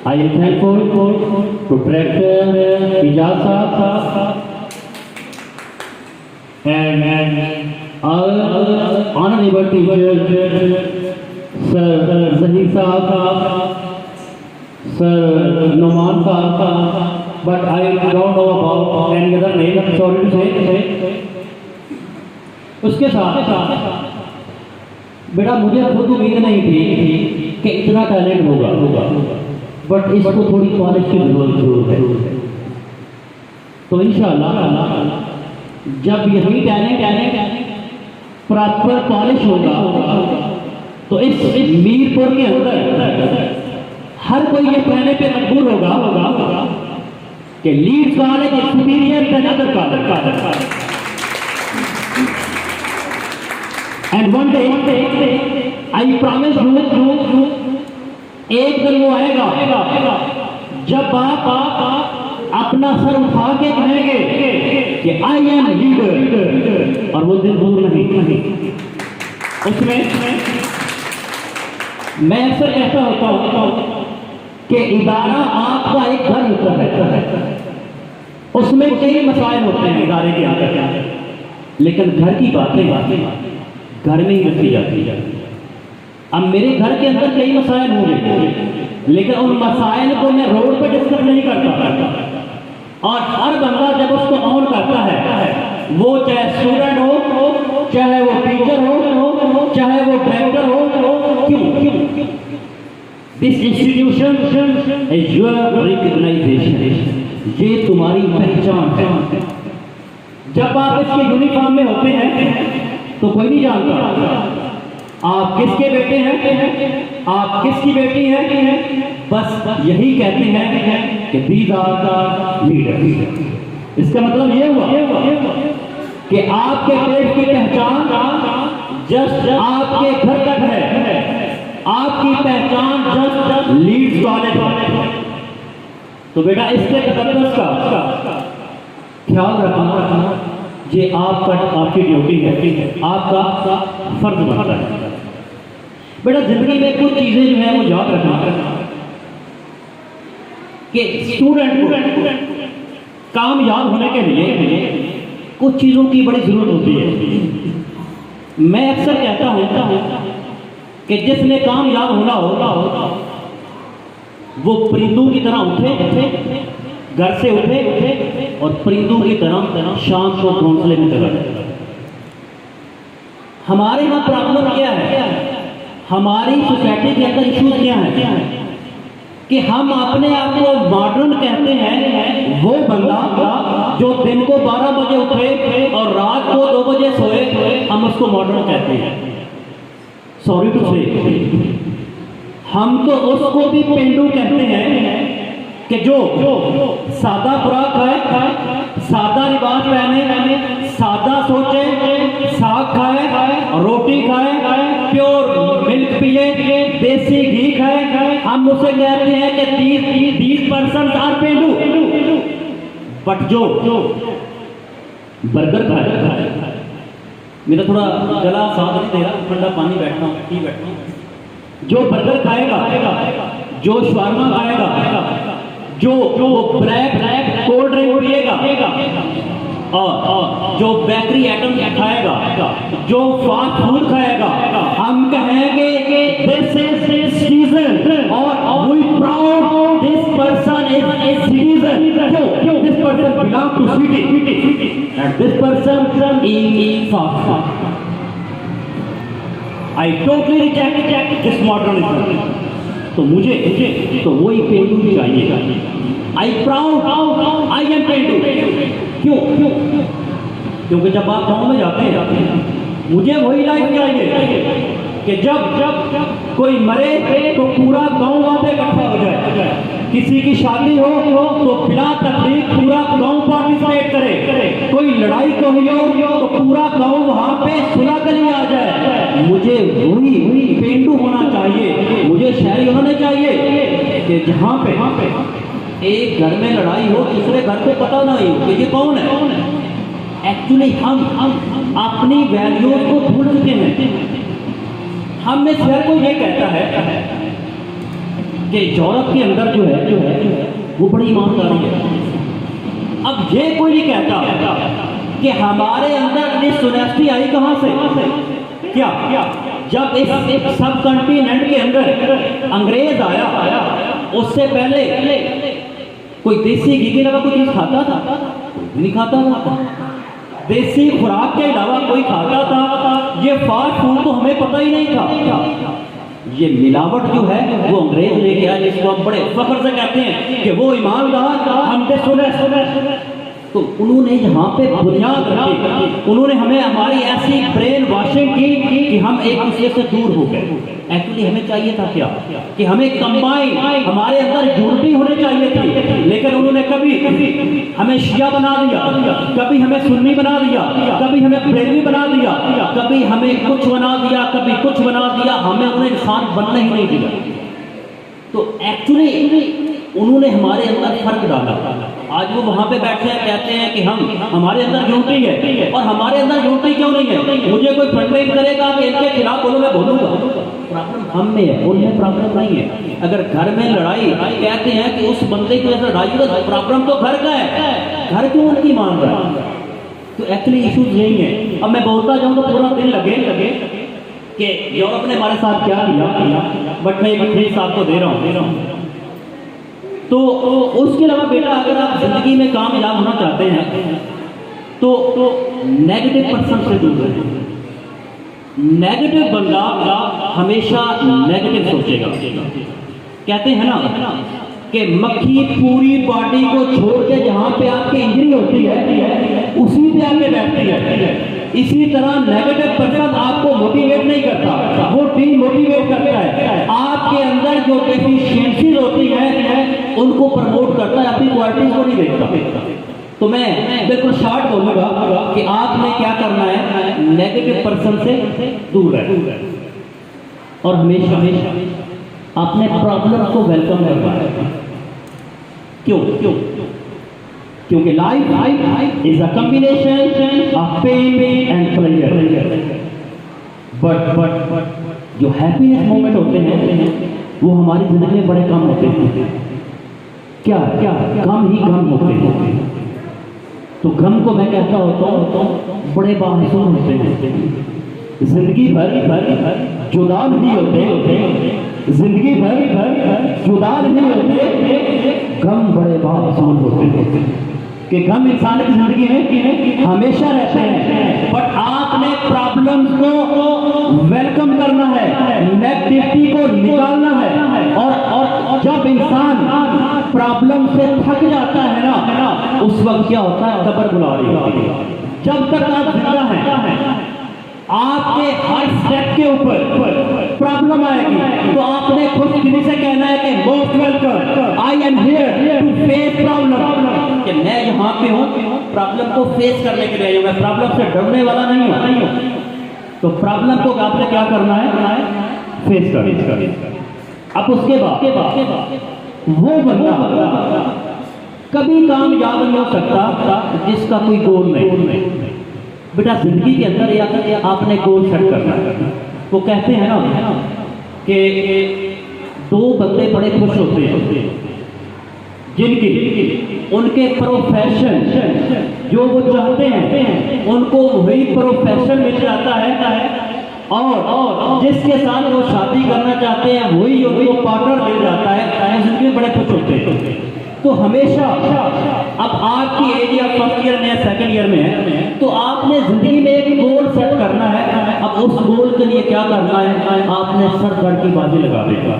I am thankful to Director Ijaz and our honorable teachers, Sir Zahir Sahab, Sir Noman Sahab, but I don't know about any other name, sorry to say. उसके साथ बेटा मुझे खुद उम्मीद नहीं थी कि इतना टैलेंट होगा, बट इसको थोड़ी पॉलिश की जरूरत है। तो इंशाअल्लाह जब यही टैलेंट प्रॉपर पॉलिश होगा तो इस मीरपुर के अंदर हर कोई ये कहने पे मजबूर होगा कि Leeds college is superior than other college. And one day I promise you एक दिन वो आएगा जब आप अपना सर उठा के कहेंगे कि आई एम लीडर, और वो दिन दूर नहीं। उसमें मैं अक्सर कहता होता हूं कि इदारा आपका एक घर होता है, उसमें कई मसाइल होते हैं इदारे के अंदर, लेकिन घर की बातें घर में ही रखी जाती है। अब मेरे घर के अंदर कई मसाइल होंगे, लेकिन उन मसाइल को मैं रोड पर डिस्कस नहीं करता। और हर बंदा जब उसको ऑन करता है, वो चाहे स्टूडेंट हो, चाहे वो टीचर हो, चाहे वो डायरेक्टर हो, क्यों? This institution is your recognition, ये तुम्हारी पहचान है। जब आप इसके यूनिफॉर्म में होते हैं तो कोई नहीं जानता आप किसके बेटे हैं, आप किसकी बेटी हैं, बस यही कहते हैं कि दीज आर द लीडर। इसका मतलब ये हुआ कि आपके पेट की पहचान जस्ट आपके घर तक है, आपकी पहचान जस्ट लीड्स कॉलेज। तो बेटा इसके तकद्दुस का ख्याल रखना, ये आपकी ड्यूटी है, आपका फर्ज बनता है। बेटा जिंदगी में कुछ चीजें जो है वो याद रखना कि स्टूडेंट को कामयाब होने के लिए कुछ चीजों की बड़ी जरूरत होती है। मैं अक्सर कहता हूं कि जिसने कामयाब होना होगा वो परिंदों की तरह उठे, घर से उठे और परिंदों की तरह शाम को घोंसले में चला जाए। हमारे यहाँ प्रॉब्लम क्या है, हमारी सोसाइटी के अंदर इश्यूज क्या है कि हम अपने आप को मॉडर्न कहते हैं। वो बंदा जो दिन को 12 बजे उठे और रात को 2 बजे सोए, हम उसको मॉडर्न कहते हैं। सॉरी टू से, हम तो उसको भी पेंडू कहते हैं कि जो सादा खुराक खाए, सादा लिबास पहने, सादा सोचे, साग खाए, रोटी खाए, प्योर मिल्क पिए, देसी घी खाए, हम उसे कहते हैं कि 30% आर पेंडू। बट जो बर्गर खाए, मेरा थोड़ा गला साथ नहीं दे रहा, ठंडा पानी बैठता हूँ, टी बैठता हूँ। जो बर्गर खाएगा, जो शवारमा खाएगा, जो ब्लैक कोल्ड ड्रिंक पिएगा, और जो बेकरी आइटम खाएगा, जो फास्ट फूड खाएगा, हम कहेंगे कि दिस इज सीजन और we proud this person is a citizen. क्यों? This person belong to city and this person is fast food. I totally reject this modernism. तो मुझे तो वही पेंडू चाहिए। आई प्राउड, आई एम पेंडू। क्यों? क्योंकि जब आप गाँव में जाते हैं, मुझे वही लाइफ चाहिए कि जब कोई मरे तो पूरा गांव वहाँ पे इकट्ठा हो जाए। किसी की शादी हो तो बिला तकलीफ पूरा गांव पार्टिसिपेट करे। कोई लड़ाई कोई हो तो पूरा गांव वहाँ पे सुलह के लिए आ जाए। मुझे वही पेंडू होना चाहिए, मुझे शहरी होना चाहिए कि जहाँ पे एक घर में लड़ाई हो, दूसरे घर पे पता नहीं हो कि ये कौन है। एक्चुअली हम अपनी वैल्यूज को भूल चुके हैं। हम में से हर कोई ये कहता है कि यूरोप के अंदर जो है वो बड़ी ईमानदारी है। अब ये कोई नहीं कहता कि हमारे अंदर डिसऑनेस्टी आई कहां से, क्या जब इस सब कॉन्टिनेंट के अंदर अंग्रेज आया उससे पहले कोई देसी घी के अलावा कोई चीज खाता था? कोई नहीं खाता था। देसी खुराक के अलावा कोई खाता था? ये फास्ट फूड तो हमें पता ही नहीं था। ये मिलावट जो है वो अंग्रेज लेके आए, जिसको हम बड़े फख्र से कहते हैं कि वो ईमानदार हम सुने। तो उन्होंने यहाँ पे बुनियाद रखी, उन्होंने हमें हमारी ऐसी ब्रेन वॉशिंग की कि हम एक दूसरे से दूर हो गए। एक्चुअली हमें चाहिए था क्या कि हमें कंबाइन, हमारे अंदर यूनिटी होनी चाहिए थी, लेकिन उन्होंने कभी हमें शिया बना दिया, कभी हमें सुन्नी बना दिया, कभी हमें बरेलवी बना दिया, कभी हमें कुछ बना दिया, कभी कुछ बना दिया, हमें उन्हें इंसान बनने ही नहीं दिया। तो एक्चुअली उन्होंने हमारे अंदर फर्क डाला। आज वो वहां पे बैठे हैं, कहते हैं कि हमारे अंदर यूनिटी है, और हमारे अंदर यूनिटी क्यों नहीं है? मुझे कोई फंडरेज करेगा कि इनके खिलाफ बोलो, मैं बोलूंगा। प्रॉब्लम हम में है, उनमें प्रॉब्लम नहीं है। अगर घर में लड़ाई कहते हैं कि उस बंदे की वजह से लड़ाई हो, प्रॉब्लम तो घर का है, घर क्यों उनकी मान रहा है? तो एक्चुअली इशूज यही है। अब मैं बोलता जाऊं तो पूरा दिन लगे कि यूरोप ने हमारे साथ क्या किया, बट मैं एक चीज आपको दे रहा हूँ। तो उसके अलावा बेटा, अगर आप जिंदगी में कामयाब होना चाहते हैं तो नेगेटिव पर्सन से दूर रहें। नेगेटिव बंदा हमेशा नेगेटिव सोचेगा। कहते हैं ना कि मक्खी पूरी बॉडी को छोड़ के जहां पे आपकी इंजरी होती है उसी पे आके बैठती है। इसी तरह नेगेटिव पर्सन आपको मोटिवेट नहीं करता, वो डीमोटिवेट करता है। आपके अंदर जो डेफिशिएंसीज होती है उनको प्रमोट करता है, अपनी क्वालिटीज को नहीं देखता। तो मैं बिल्कुल शॉर्ट बोलूंगा कि आपने क्या करना है, नेगेटिव पर्सन से दूर रहे और हमेशा अपने प्रॉब्लम को वेलकम करना है। क्यों? क्योंकि life is a combination of pain and pleasure. But जो हैप्पीनेस मोमेंट होते हैं वो हमारी जिंदगी में बड़े कम होते हैं। क्या कम ही कम होते हैं। तो गम को मैं कहता होता हूँ बड़े बामसूम होते हैं। जिंदगी भर जुदा नहीं होते, जिंदगी भर जुदा नहीं होते, गम बड़े बामसूम होते हैं। कि गम इंसान की जिंदगी में हमेशा रहते हैं, बट आपने प्रॉब्लम्स को वेलकम करना है, नेगेटिविटी को निकालना है। और जब इंसान प्रॉब्लम से थक जाता है ना, उस वक्त क्या होता है, कब्र बुला रही होती है। जब तक आप जिंदा हैं, आपके हर स्टेप के ऊपर प्रॉब्लम आएगी, तो आपने खुद दिल से कहना है कि most welcome, I am here to face problem. कि मैं यहाँ पे हूँ प्रॉब्लम को फेस करने के लिए, मैं प्रॉब्लम से डरने वाला नहीं हूँ। तो प्रॉब्लम को आपने क्या करना है, फेस करना। अब उसके बाद वो बंदा कभी कामयाब नहीं हो सकता जिसका कोई गोल नहीं। बेटा जिंदगी के अंदर आपने गोल सेट करना है। वो कहते हैं ना कि दो बंदे बड़े खुश होते हैं जिनकी उनके प्रोफेशन जो वो चाहते हैं उनको वही प्रोफेशन मिल जाता है, और जिसके साथ वो शादी करना चाहते हैं वही उनको पार्टनर मिल जाता है, जिनके बड़े खुश होते हैं। तो हमेशा अब आपकी एज या फर्स्ट ईयर में या सेकंड ईयर में है, तो आपने जिंदगी में एक गोल सेट करना है। अब उस गोल के लिए क्या करना है, आपने सर धड़ की बाजी लगा देगा।